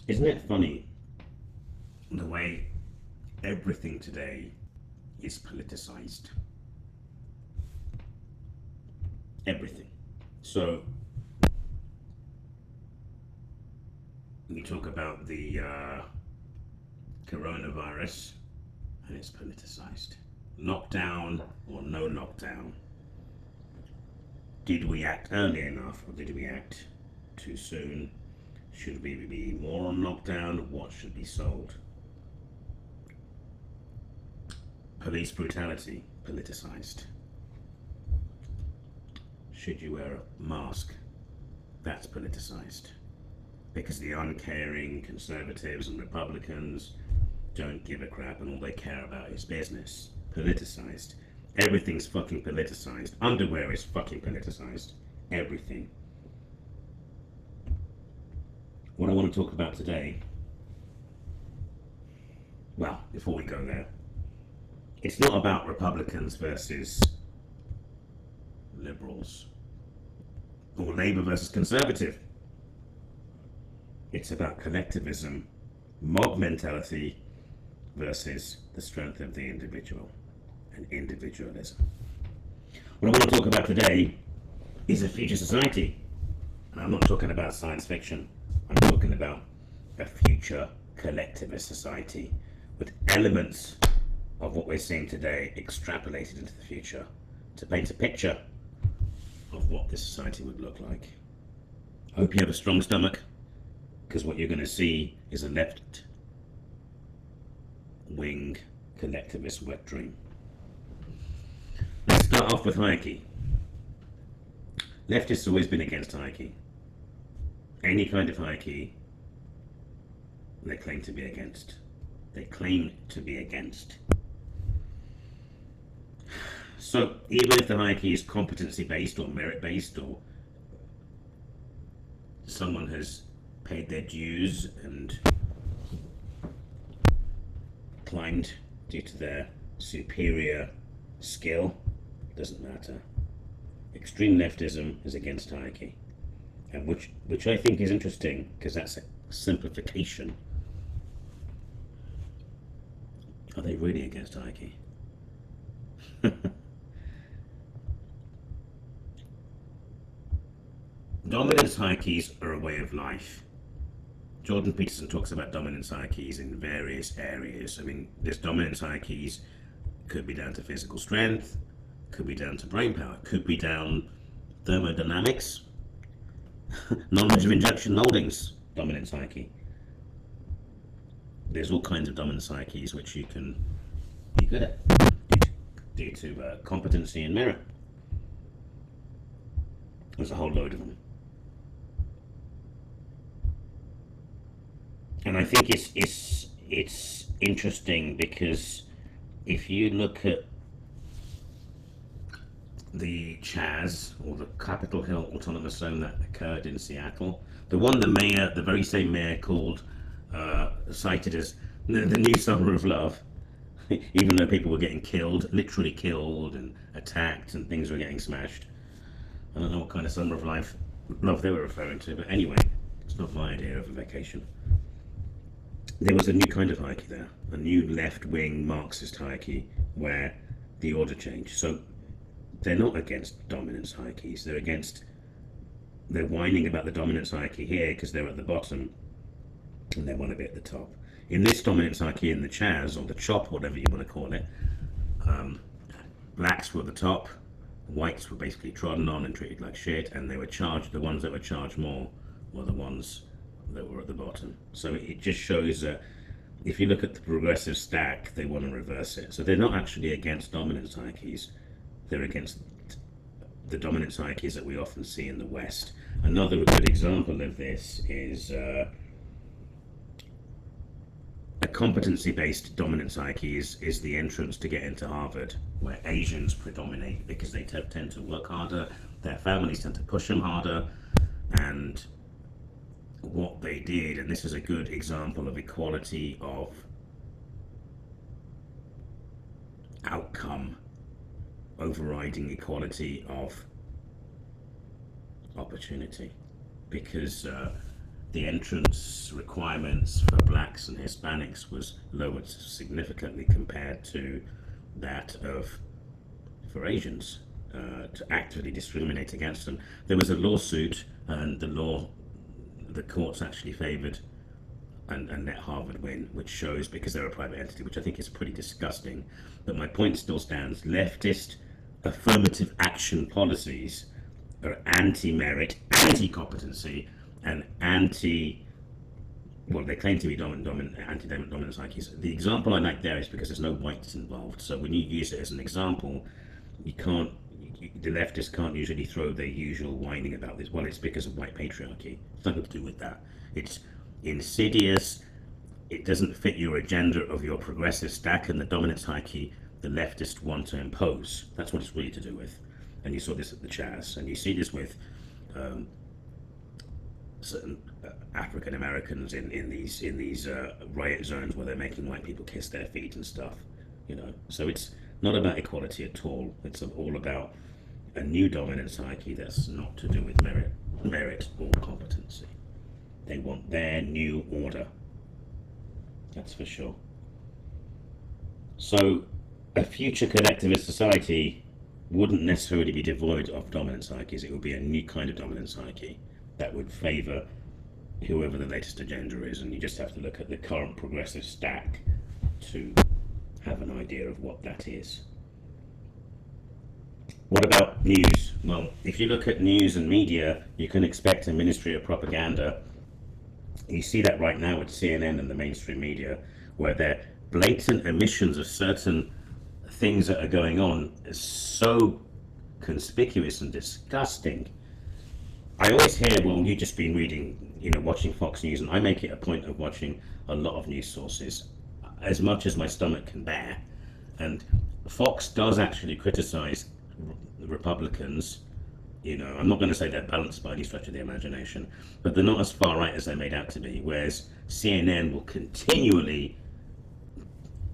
Isn't it funny the way everything today is politicized? Everything. So we talk about the coronavirus and it's politicized. Lockdown or no lockdown. Did we act early enough or did we act too soon? Should we be more on lockdown? What should be sold? Police brutality, politicized. Should you wear a mask? That's politicized. Because the uncaring conservatives and Republicans don't give a crap and all they care about is business. Politicized. Everything's fucking politicized. Underwear is fucking politicized. Everything. What I want to talk about today, well, before we go there, it's not about Republicans versus liberals or Labour versus Conservative. It's about collectivism, mob mentality versus the strength of the individual and individualism. What I want to talk about today is a future society. And I'm not talking about science fiction. I'm talking about a future collectivist society with elements of what we're seeing today extrapolated into the future to paint a picture of what this society would look like. I hope you have a strong stomach, because what you're going to see is a left wing collectivist wet dream. Let's start off with hierarchy. Leftists have always been against hierarchy. Any kind of hierarchy they claim to be against. They claim to be against. So even if the hierarchy is competency based or merit based, or someone has paid their dues and climbed due to their superior skill, doesn't matter. Extreme leftism is against hierarchy, and which I think is interesting, because that's a simplification. Are they really against hierarchy? Dominance hierarchies are a way of life. Jordan Peterson talks about dominance hierarchies in various areas. I mean, there's dominance hierarchies, could be down to physical strength, could be down to brain power, could be down thermodynamics, knowledge of injection moldings, dominance hierarchy. There's all kinds of dominance hierarchies which you can be good at due to competency and merit. There's a whole load of them. And I think it's interesting, because if you look at the CHAZ, or the Capitol Hill Autonomous Zone that occurred in Seattle, the one the very same mayor cited as the new summer of love, even though people were getting killed, literally killed and attacked, and things were getting smashed. I don't know what kind of summer of love they were referring to, but anyway, it's not my idea of a vacation. There was a new kind of hierarchy there, a new left-wing Marxist hierarchy where the order changed. So they're not against dominance hierarchies, they're whining about the dominance hierarchy here because they're at the bottom and they want to be at the top. In this dominance hierarchy in the CHAZ, or the CHOP, whatever you want to call it, blacks were at the top, whites were basically trodden on and treated like shit, and they were charged, the ones that were charged more were the ones that were at the bottom. So it just shows that if you look at the progressive stack, they want to reverse it. So they're not actually against dominance hierarchies, they're against the dominance hierarchies that we often see in the West. Another good example of this is a competency-based dominance hierarchy is the entrance to get into Harvard, where Asians predominate because they tend to work harder, their families tend to push them harder, and what they did, and this is a good example of equality of outcome overriding equality of opportunity, because the entrance requirements for blacks and Hispanics was lowered significantly compared to that of for Asians, to actively discriminate against them. There was a lawsuit, and the courts actually favoured and let Harvard win, which shows, because they're a private entity, which I think is pretty disgusting. But my point still stands. Leftist affirmative action policies are anti-merit, anti-competency, and well, they claim to be anti-dominant psyches. The example I like there is because there's no whites involved. So when you use it as an example, you can't, the leftists can't usually throw their usual whining about this. Well, it's because of white patriarchy. It's nothing to do with that. It's insidious. It doesn't fit your agenda of your progressive stack and the dominant hierarchy the leftists want to impose. That's what it's really to do with. And you saw this at the Chaz, and you see this with certain African Americans in these riot zones where they're making white people kiss their feet and stuff. So it's not about equality at all. It's all about a new dominant psyche that's not to do with merit or competency. They want their new order. That's for sure. So a future collectivist society wouldn't necessarily be devoid of dominant psyches. It would be a new kind of dominant psyche that would favour whoever the latest agenda is, and you just have to look at the current progressive stack to have an idea of what that is. What about news? Well, if you look at news and media, you can expect a ministry of propaganda. You see that right now with CNN and the mainstream media, where their blatant omissions of certain things that are going on is so conspicuous and disgusting. I always hear, well, you've just been reading, watching Fox News, and I make it a point of watching a lot of news sources, as much as my stomach can bear. And Fox does actually criticize the Republicans. I'm not going to say they're balanced by any stretch of the imagination, but they're not as far right as they're made out to be, whereas CNN will continually,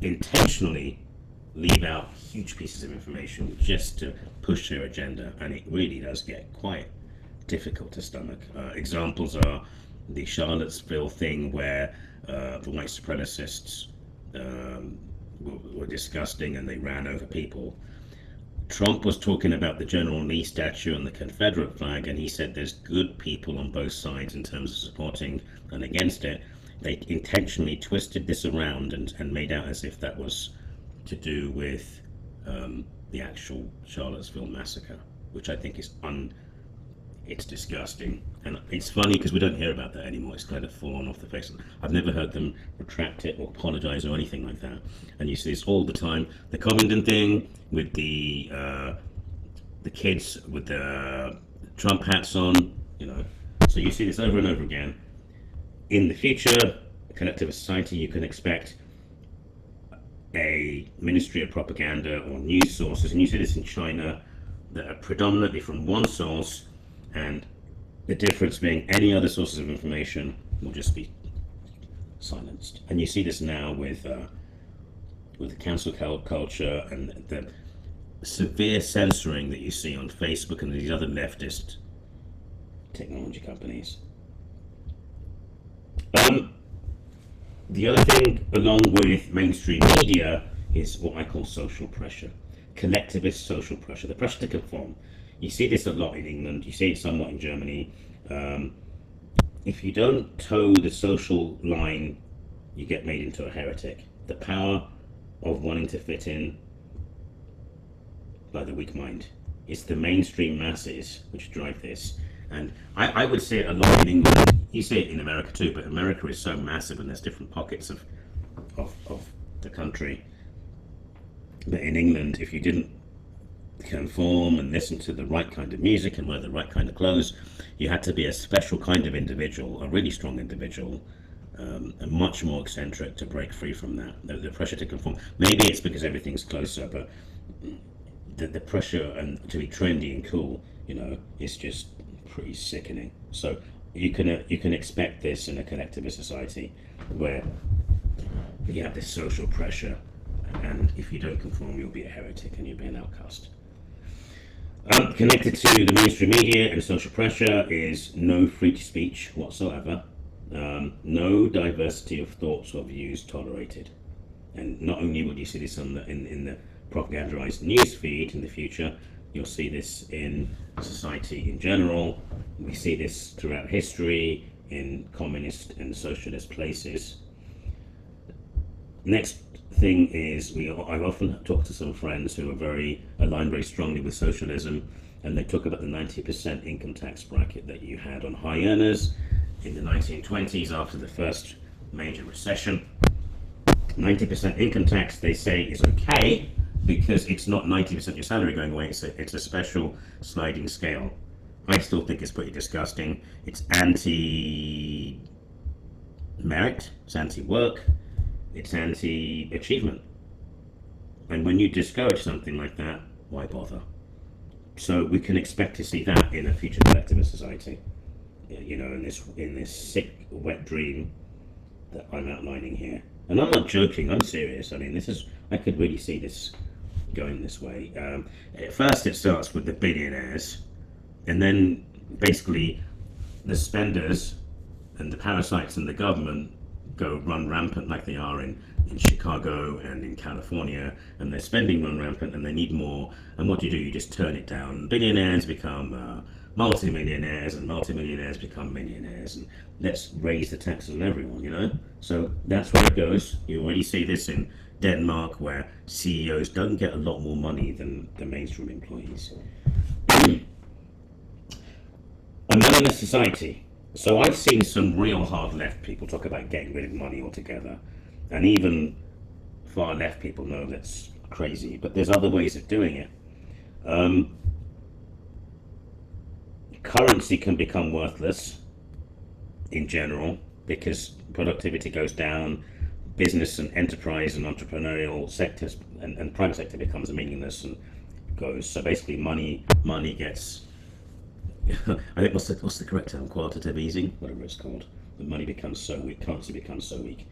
intentionally leave out huge pieces of information just to push their agenda, and it really does get quite difficult to stomach. Examples are the Charlottesville thing, where the white supremacists were disgusting and they ran over people. Trump was talking about the General Lee statue and the Confederate flag, and he said there's good people on both sides in terms of supporting and against it. They intentionally twisted this around and made out as if that was to do with the actual Charlottesville massacre, which I think is it's disgusting. And it's funny because we don't hear about that anymore. It's kind of fallen off the face. I've never heard them retract it or apologize or anything like that. And you see this all the time. The Covington thing with the kids with the Trump hats on, So you see this over and over again. In the future collectivist society, you can expect a ministry of propaganda or news sources, and you see this in China, that are predominantly from one source, and the difference being any other sources of information will just be silenced. And you see this now with the cancel culture and the severe censoring that you see on Facebook and these other leftist technology companies. The other thing, along with mainstream media, is what I call social pressure, collectivist social pressure, the pressure to conform. You see this a lot in England, you see it somewhat in Germany. If you don't toe the social line, you get made into a heretic. The power of wanting to fit in by the weak mind. It's the mainstream masses which drive this. And I would say it a lot in England. You see it in America too, but America is so massive and there's different pockets of the country. But in England, if you didn't conform and listen to the right kind of music and wear the right kind of clothes, you had to be a special kind of individual, a really strong individual, and much more eccentric to break free from that. The pressure to conform. Maybe it's because everything's closer, but the pressure and to be trendy and cool, is just pretty sickening. So you can expect this in a collectivist society where you have this social pressure, and if you don't conform, you'll be a heretic and you'll be an outcast. Connected to the mainstream media and social pressure is no free speech whatsoever. No diversity of thoughts or views tolerated. And not only will you see this on in the propagandized news feed in the future, you'll see this in society in general. We see this throughout history in communist and socialist places. Next thing is, I've often talked to some friends who are aligned very strongly with socialism, and they talk about the 90% income tax bracket that you had on high earners in the 1920s after the first major recession. 90% income tax, they say, is okay because it's not 90% your salary going away, it's a special sliding scale. I still think it's pretty disgusting. It's anti-merit, it's anti-work, it's anti-achievement. And when you discourage something like that, why bother? So we can expect to see that in a future collectivist society. You know, in this sick, wet dream that I'm outlining here. And I'm not joking, I'm serious. I mean, I could really see this going this way. At first it starts with the billionaires, and then basically the spenders and the parasites in the government run rampant like they are in Chicago and in California, and their spending run rampant and they need more. And what do? You just turn it down. Billionaires become multimillionaires, and multimillionaires become millionaires, and let's raise the taxes on everyone, you know? So that's where it goes. You already see this in Denmark, where CEOs don't get a lot more money than the mainstream employees. A melanist society. So I've seen some real hard left people talk about getting rid of money altogether, and even far left people know that's crazy, but there's other ways of doing it. Currency can become worthless in general because productivity goes down, business and enterprise and entrepreneurial sectors and private sector becomes meaningless and goes. So basically money gets I think what's the correct term? Qualitative easing, whatever it's called. The money becomes so weak, currency becomes so weak.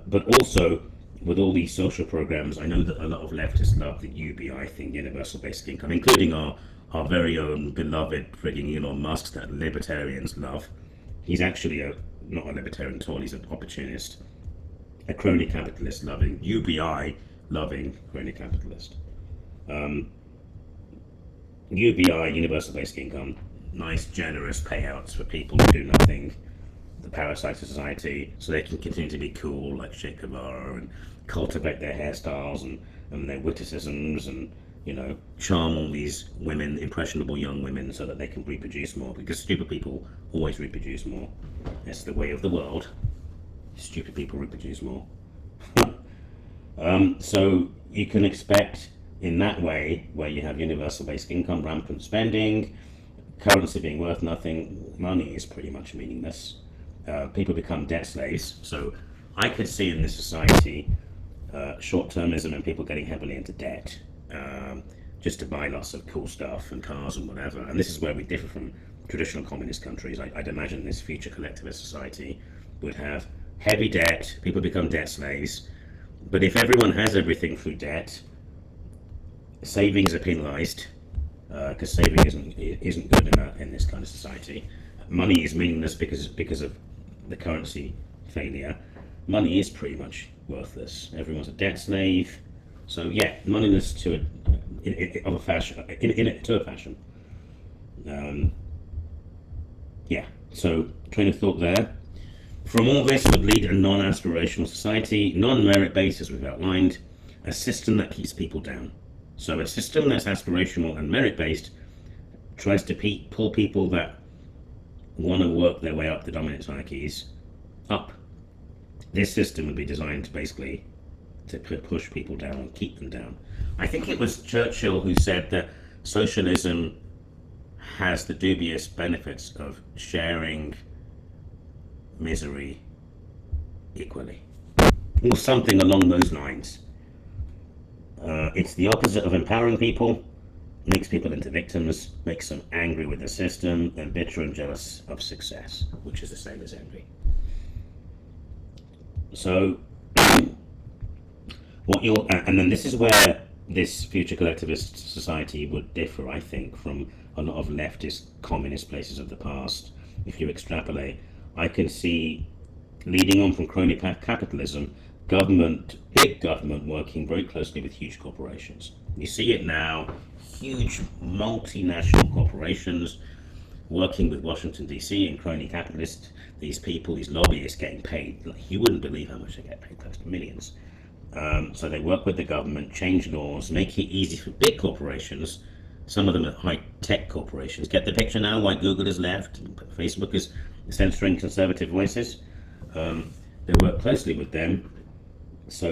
But also, with all these social programs, I know that a lot of leftists love the UBI thing, universal basic income, including our very own beloved frigging Elon Musk that libertarians love. He's actually not a libertarian at all, he's an opportunist. A crony capitalist loving, UBI loving crony capitalist. UBI, universal basic income, nice generous payouts for people who do nothing, the parasite of society, so they can continue to be cool like Che Guevara and cultivate their hairstyles and their witticisms and, you know, charm all these women, impressionable young women, so that they can reproduce more, because stupid people always reproduce more. That's the way of the world. Stupid people reproduce more. So you can expect in that way, where you have universal basic income, rampant spending, currency being worth nothing, money is pretty much meaningless. People become debt slaves. So I could see in this society short-termism and people getting heavily into debt just to buy lots of cool stuff and cars and whatever. And this is where we differ from traditional communist countries. I'd imagine this future collectivist society would have heavy debt, people become debt slaves. But if everyone has everything through debt, savings are penalized, because saving isn't good in this kind of society. Money is meaningless because of the currency failure. Money is pretty much worthless. Everyone's a debt slave. So yeah, moneyless to a fashion. Yeah. So train of thought there. From all this would lead a non-aspirational society, non-merit based, as we've outlined, a system that keeps people down. So a system that's aspirational and merit-based tries to pull people that want to work their way up the dominant hierarchies up. This system would be designed basically to push people down and keep them down. I think it was Churchill who said that socialism has the dubious benefits of sharing misery equally, or something along those lines. It's the opposite of empowering people, makes people into victims, makes them angry with the system, and bitter and jealous of success, which is the same as envy. So, and then this is where this future collectivist society would differ, I think, from a lot of leftist communist places of the past. If you extrapolate, I can see, leading on from crony capitalism, government, big government, working very closely with huge corporations. You see it now, huge multinational corporations working with Washington, D.C. and crony capitalists. These people, these lobbyists getting paid, like, you wouldn't believe how much they get paid, close to millions. So they work with the government, change laws, make it easy for big corporations. Some of them are high-tech corporations. Get the picture now? Why Google is left, Facebook is censoring conservative voices. They work closely with them so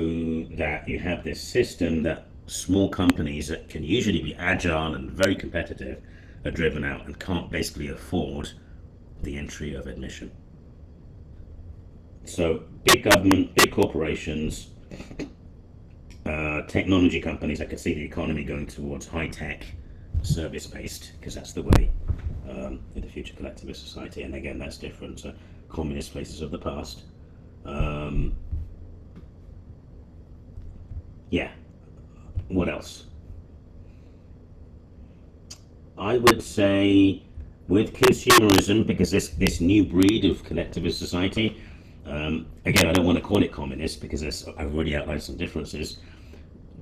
that you have this system that small companies that can usually be agile and very competitive are driven out and can't basically afford the entry of admission. So big government, big corporations, technology companies. I could see the economy going towards high-tech, service-based, because that's the way in the Future Collectivist Society. And again, that's different to communist places of the past. Yeah. What else? I would say with consumerism, because this new breed of collectivist society, again, I don't want to call it communist because I've already outlined some differences.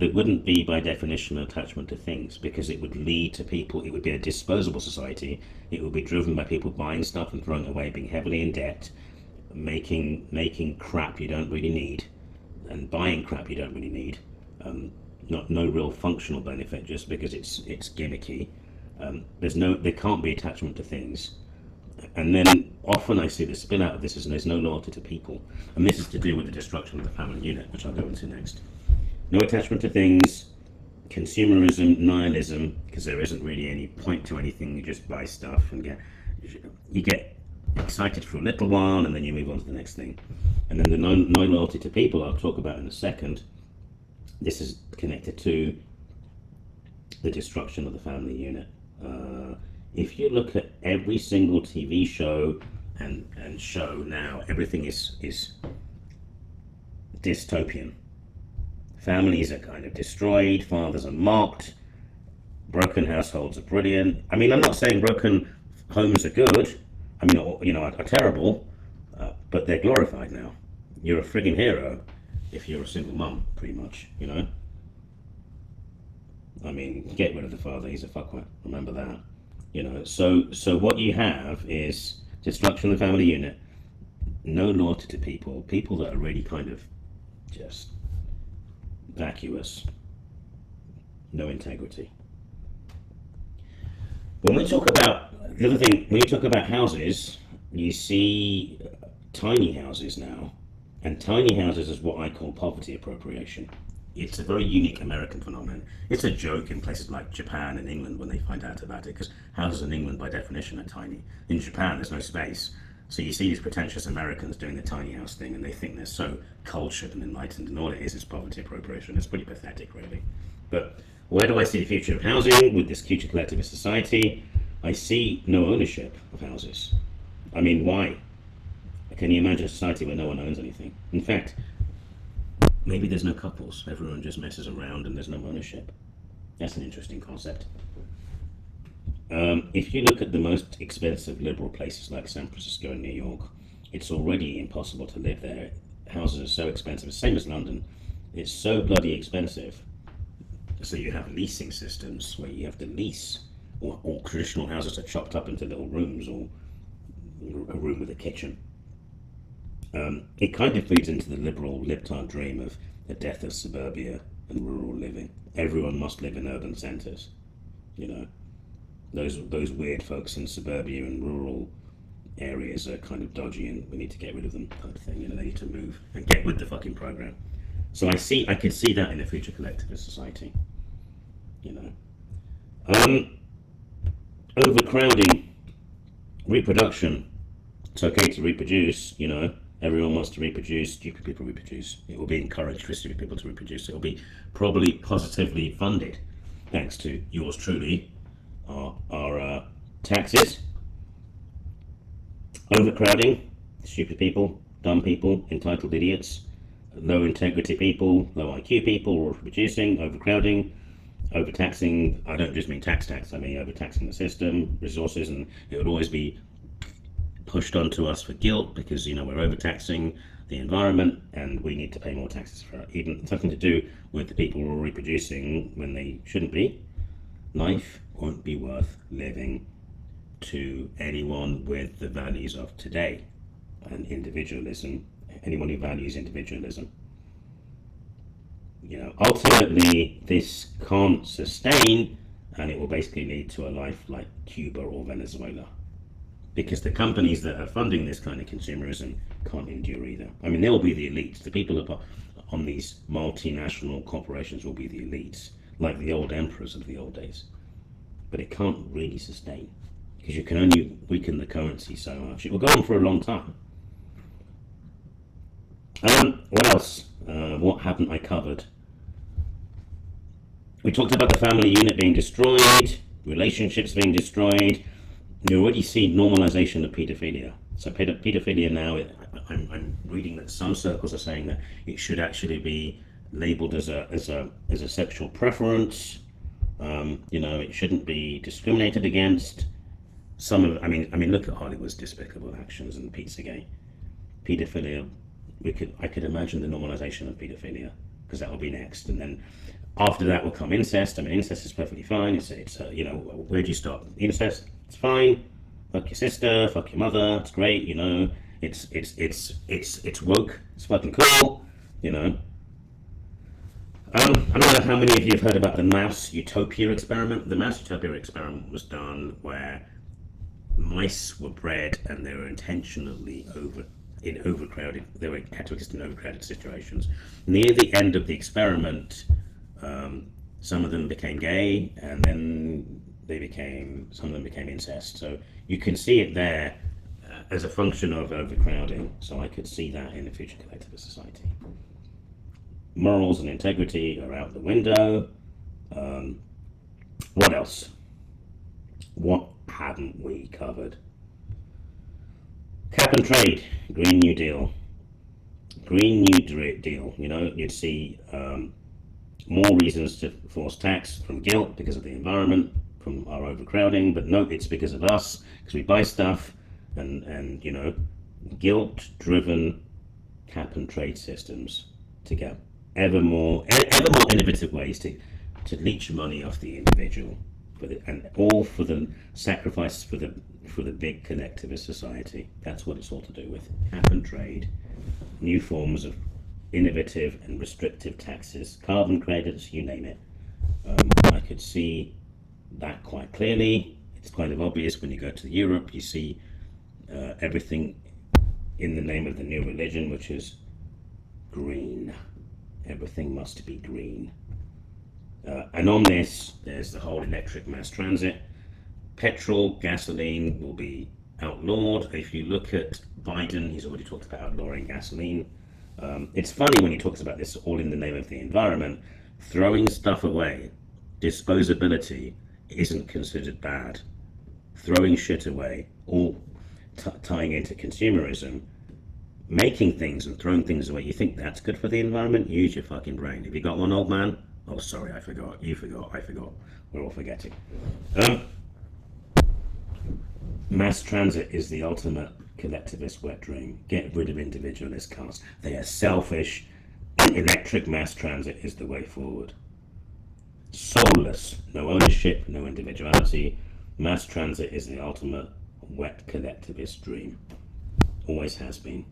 It wouldn't be by definition an attachment to things, because it would lead to people, it would be a disposable society. It would be driven by people buying stuff and throwing it away, being heavily in debt, making crap you don't really need, and buying crap you don't really need. No real functional benefit, just because it's gimmicky. There can't be attachment to things. And then often I see the spin out of this is there's no loyalty to people. And this is to do with the destruction of the family unit, which I'll go into next. No attachment to things, consumerism, nihilism, because there isn't really any point to anything. You just buy stuff and you get excited for a little while, and then you move on to the next thing. And then the no loyalty to people I'll talk about in a second. This is connected to the destruction of the family unit. If you look at every single TV show and show now, everything is dystopian. Families are kind of destroyed, fathers are mocked, broken households are brilliant. I mean, I'm not saying broken homes are good, I mean, are terrible, but they're glorified now. You're a friggin' hero if you're a single mum, pretty much, I mean, get rid of the father, he's a fuckwit, remember that. So what you have is destruction of the family unit, no loyalty to people that are really kind of just vacuous, no integrity. When we talk about, the other thing, when you talk about houses, you see tiny houses now, and tiny houses is what I call poverty appropriation. It's a very unique American phenomenon. It's a joke in places like Japan and England when they find out about it, because houses in England by definition are tiny. In Japan there's no space. So you see these pretentious Americans doing the tiny house thing, and they think they're so cultured and enlightened, and all it is poverty appropriation. It's pretty pathetic, really. But where do I see the future of housing with this future collectivist society? I see no ownership of houses. I mean, why? Can you imagine a society where no one owns anything? In fact, maybe there's no couples. Everyone just messes around and there's no ownership. That's an interesting concept. If you look at the most expensive liberal places like San Francisco and New York, it's already impossible to live there. Houses are so expensive, same as London. It's so bloody expensive. So you have leasing systems where you have to lease, or traditional houses are chopped up into little rooms, or a room with a kitchen. It kind of feeds into the liberal libtard dream of the death of suburbia and rural living. Everyone must live in urban centres, Those weird folks in suburbia and rural areas are kind of dodgy, and we need to get rid of them, kind of thing. They need to move and get with the fucking program. So I can see that in the future collectivist society. Overcrowding, reproduction. It's okay to reproduce, Everyone wants to reproduce. Stupid people reproduce. It will be encouraged for stupid people to reproduce. It will be probably positively funded, thanks to yours truly, our taxes. Overcrowding, stupid people, dumb people, entitled idiots, low integrity people, low IQ people, all reproducing, overcrowding, overtaxing. I don't just mean tax, I mean overtaxing the system, resources, and it would always be pushed onto us for guilt because, you know, we're overtaxing the environment and we need to pay more taxes for it. Even something to do with the people who are reproducing when they shouldn't be. Life won't be worth living to anyone with the values of today and individualism, anyone who values individualism. You know, ultimately, this can't sustain, and it will basically lead to a life like Cuba or Venezuela. Because the companies that are funding this kind of consumerism can't endure either. I mean, they'll be the elites. The people on these multinational corporations will be the elites, like the old emperors of the old days. But it can't really sustain, because you can only weaken the currency so much. It will go on for a long time. What else? What haven't I covered? We talked about the family unit being destroyed, relationships being destroyed. You already see normalization of pedophilia. So pedophilia now, I'm reading that some circles are saying that it should actually be labeled as a sexual preference. You know, it shouldn't be discriminated against. I mean, look at Hollywood's despicable actions and Pizzagate. Pedophilia, I could imagine the normalization of pedophilia, because that will be next, and then after that will come incest. I mean, incest is perfectly fine. It's you know, where do you stop? Incest, it's fine. Fuck your sister, fuck your mother. It's great, you know. It's woke. It's fucking cool, you know. I don't know how many of you have heard about the mouse utopia experiment. The mouse utopia experiment was done where mice were bred and they were intentionally overcrowded. Had to exist in overcrowded situations. Near the end of the experiment, some of them became gay, and then some of them became incest. So you can see it there as a function of overcrowding. So I could see that in the Future Collectivist Society. Morals and integrity are out the window. What else? What haven't we covered? Cap and trade, Green New Deal. Green New Deal, you know, you'd see more reasons to force tax from guilt because of the environment, from our overcrowding, but no, it's because of us, because we buy stuff, and you know, guilt-driven cap and trade systems to get ever more innovative ways to leech money off the individual, and all for the sacrifice for the big collectivist society. That's what it's all to do with. Cap and trade, new forms of innovative and restrictive taxes, carbon credits, you name it. I could see that quite clearly. It's kind of obvious when you go to Europe. You see everything in the name of the new religion, which is green. Everything must be green. And on this, there's the whole electric mass transit. Petrol, gasoline will be outlawed. If you look at Biden, he's already talked about outlawing gasoline. It's funny when he talks about this all in the name of the environment. Throwing stuff away, disposability, isn't considered bad. Throwing shit away, all tying into consumerism, making things and throwing things away. You think that's good for the environment? Use your fucking brain. Have you got one, old man? Oh, sorry, I forgot. You forgot. I forgot. We're all forgetting. Mass transit is the ultimate collectivist wet dream. Get rid of individualist cars. They are selfish. Electric mass transit is the way forward. Soulless, no ownership, no individuality. Mass transit is the ultimate wet collectivist dream. Always has been.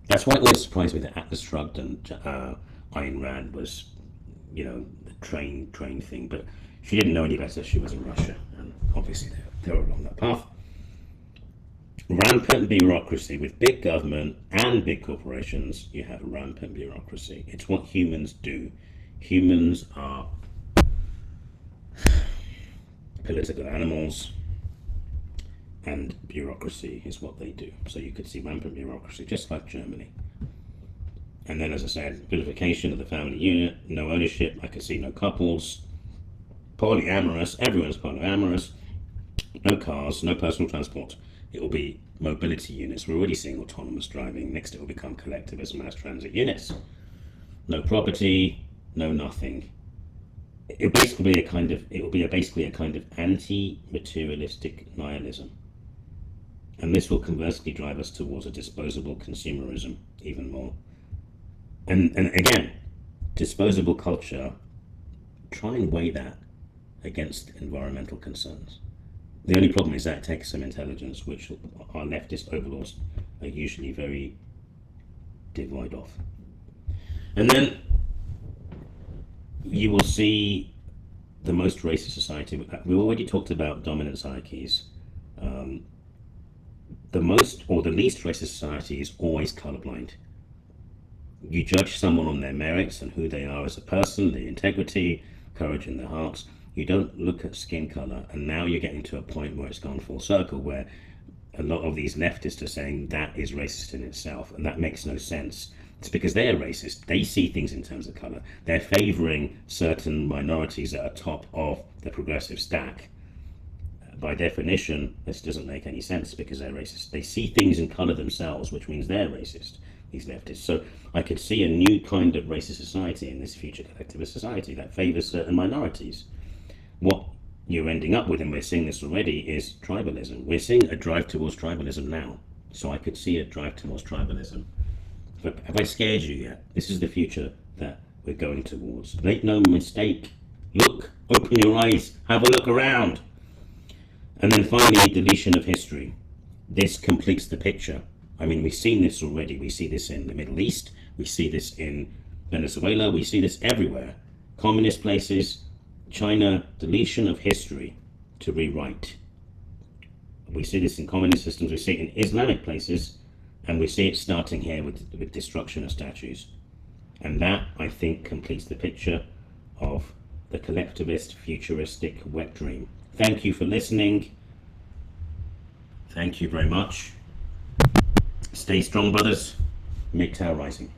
That's why it always surprised me that Atlas Shrugged and Ayn Rand was, you know, the train thing. But she didn't know any better. She was in Russia, and obviously they were along that path. Rampant bureaucracy. With big government and big corporations, you have rampant bureaucracy. It's what humans do. Humans are political animals, and bureaucracy is what they do. So you could see rampant bureaucracy, just like Germany. And then, as I said, vilification of the family unit, no ownership. I could see no couples, polyamorous. Everyone's polyamorous. No cars, no personal transport. It will be mobility units. We're already seeing autonomous driving. Next, it will become collectivist mass transit units. No property, no nothing. It will basically be basically a kind of anti-materialistic nihilism. And this will conversely drive us towards a disposable consumerism even more. And again, disposable culture, try and weigh that against environmental concerns. The only problem is that it takes some intelligence, which our leftist overlords are usually very devoid of. And then you will see the most racist society. We already talked about dominant hierarchies. The most or the least racist society is always colorblind. You judge someone on their merits and who they are as a person, their integrity, courage in their hearts. You don't look at skin color. And now you're getting to a point where it's gone full circle, where a lot of these leftists are saying that is racist in itself, and that makes no sense. It's because they're racist. They see things in terms of color. They're favoring certain minorities that are top of the progressive stack. By definition, this doesn't make any sense because they're racist. They see things in color themselves, which means they're racist, these leftists. So I could see a new kind of racist society in this future collectivist society that favors certain minorities. What you're ending up with, and we're seeing this already, is tribalism. We're seeing a drive towards tribalism now. So I could see a drive towards tribalism. But have I scared you yet? This is the future that we're going towards. Make no mistake. Look, open your eyes, have a look around. And then finally, deletion of history. This completes the picture. I mean, we've seen this already. We see this in the Middle East. We see this in Venezuela. We see this everywhere. Communist places, China, deletion of history to rewrite. We see this in communist systems. We see it in Islamic places. And we see it starting here with destruction of statues. And that, I think, completes the picture of the collectivist, futuristic wet dream. Thank you for listening. Thank you very much. Stay strong, brothers. MGTOW rising.